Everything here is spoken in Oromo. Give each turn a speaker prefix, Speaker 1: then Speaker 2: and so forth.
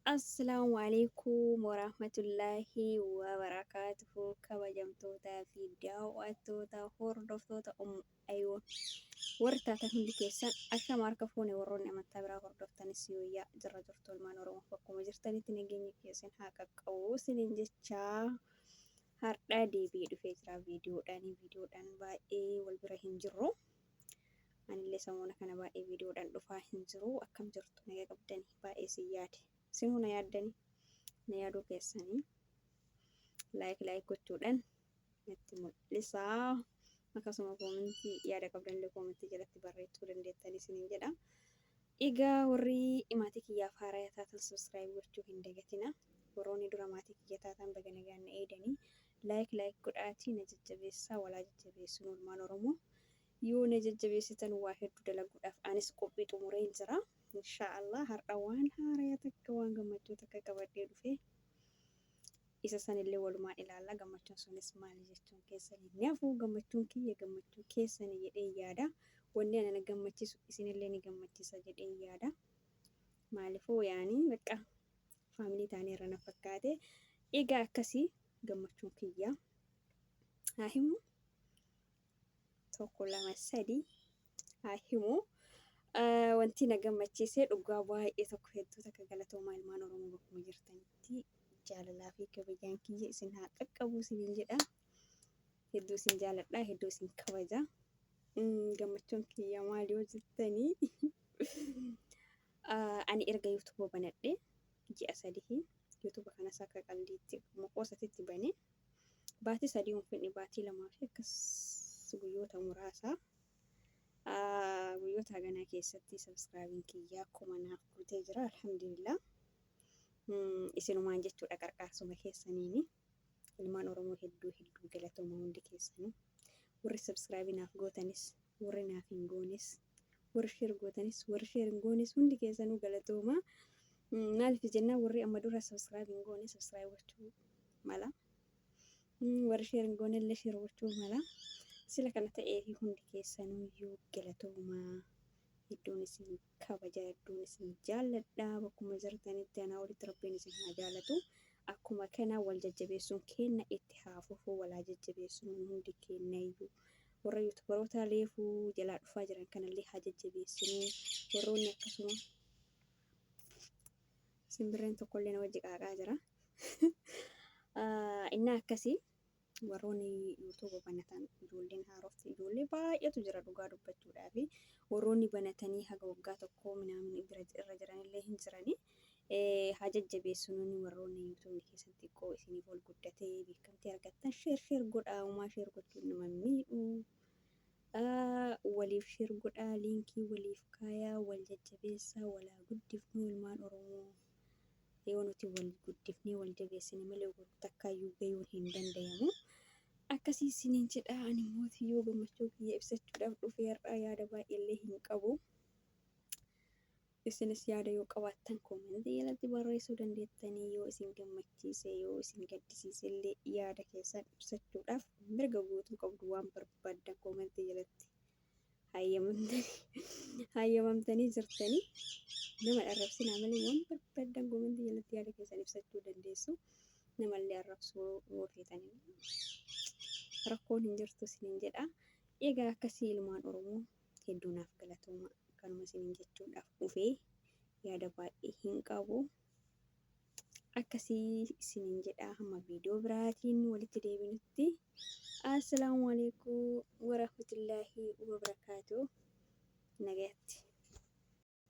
Speaker 1: السلام عليكم ورحمة الله وبركاته كبجمتوتا في دعواتوتا هوردفتوتا أيوة ورتاتا هندي كيسان أكا ماركا فوني وروني أما تابرا هوردفتاني سيويا جرى جرتو المان ورمو فكو مجرتاني تنجيني كيسان هاكا قوسي ننجتشا هاردا دي بيدو فيجرا فيديو دان باي والبرهن جرو أنا اللي سمونا كان باي فيديو دان دفا هنجرو أكام جرتو نيجا قبداني باي سياتي سنونا يادني نيادو كيساني لايك gochuudhaan natti mul'isaa akkasuma koomentii yaada qabdanillee koomentii jalatti barreessuu dandeettanii isiniin jedha. Egaa warri maatii kiyyaaf haaraa taatan subscribe gochuu hin dagatina. Warroonni dura maatii kiyya taatan baga nagaan na eegdanii laayik godhaatii na jajjabeessaa walaa jajjabeessuun olmaan Oromoo yoo na jajjabeessitan waa hedduu dalaguudhaaf anis qophii xumureen jira. Inshaallah har'a waan haaraa takka waan gammachuu takka qabadhee dhufee isa sanillee walumaan ilaalla. Gammachuun sunis maali jechuun keessanii ni hafuu gammachuun kiyya gammachuu keessanii jedhee yaada. Wanni ana gammachiisu isinillee ni gammachiisa jedhee yaada. Maaliifuu yaanii bakka faamilii taanii irra na fakkaate. Egaa akkasii gammachuun kiyya haa himu tokko lama sadii haa himu. Wanti na gammachiisee dhugaa baay'ee tokko hedduu takka galatoomaa ilmaan Oromoo bakkuma jirtanitti jaalalaa fi kabajaan kiyya isin haa qaqqabu isiniin jedha. Hedduu isin jaaladha, hedduu isin kabaja. Gammachuun kiyya maali yoo jettanii ani erga yuutuuba banadhe ji'a sadii yuutuuba kanas akka qalbiitti moqoosatitti bane baatii sadii hunfinni baatii lamaa fi akkas guyyoota muraasa guyyoota haganaa keessatti sabskraabiin kiyya akkuma naaf guutee jira alhamdulillah. Isinumaan jechuudha qarqaarsuma keessaniini ilmaan Oromoo hedduu galatooma hundi keessanii warri subscribe naaf gootanis warri naaf hin goones warri share gootanis warri share hin goones hundi keessanuu galatooma. Maaliif jennaan warri amma dura subscribe hin goone subscribe gochuu mala warri share hin goone illee share gochuu mala sila kana ta'ee fi hundi keessanuu iyyuu galatooma. Hedduun isin kabaja, hedduun isin jaalladha. Bakkuma jirtanitti anaa walitti rabbiin isin haa jaalatu. Akkuma kana wal jajjabeessuun kenna itti haa fufu walaa jajjabeessuun hundi kenna iyyuu warra yuutubaroota leefuu jalaa dhufaa jiran kanallee haa jajjabeessinuu. Warroonni akkasuma simbirreen tokkollee na wajji qaaqaa jira. Inni akkasii warroonni yuutuuba banatan ijoolleen haarofti ijoollee baay'eetu jira dhugaa dubbachuudhaa fi warroonni banatanii haga waggaa tokkoo minaamin irra jiranillee hin jirani. Haa jajjabeessuun warroonni yuutuubni keessatti xiqqoo isiniif ol guddatee beekamtii argattan sheer godhaa. Uumaa sheer gochuun nama miidhu. Waliif sheer godhaa, liinkii waliif kaayaa, wal jajjabeessaa, walaa guddifnuu ilmaan Oromoo. Yoo nuti wal guddifnee wal jabeessine malee takkaayyuu gahuu hin danda'amu. Akkasii isiniin jedha. Ani immoo yoo gammachuu kiyya ibsachuudhaaf dhufee har'aa yaada baay'eellee hin qabu. Isinis yaada yoo qabaattan koomentii jalatti barreessuu dandeettanii. Yoo isin gammachiise yoo isin gaddisiise illee yaada keessan ibsachuudhaaf mirga guutuu qabdu. Waan barbaaddan koomentii jalatti hayyamamtanii jirtanii nama arrabsinaa malee waan barbaadan koomentii jalatti yaada keessan ibsachuu dandeessu. Namallee arrabsuu yoo feetanii rakkoon hin jirtu isiniin jedha. Egaa akkasii ilmaan Oromoo hedduu naaf galatooma. Kanuma isiniin jechuudhaaf dhufee yaada baay'ee hin qabu. Akkasii isiniin jedha. Hamma viidiyoo biraatiin walitti deebinutti assalaamu alaikum warahmatullaahi wabarakaatuh. Nagaatti.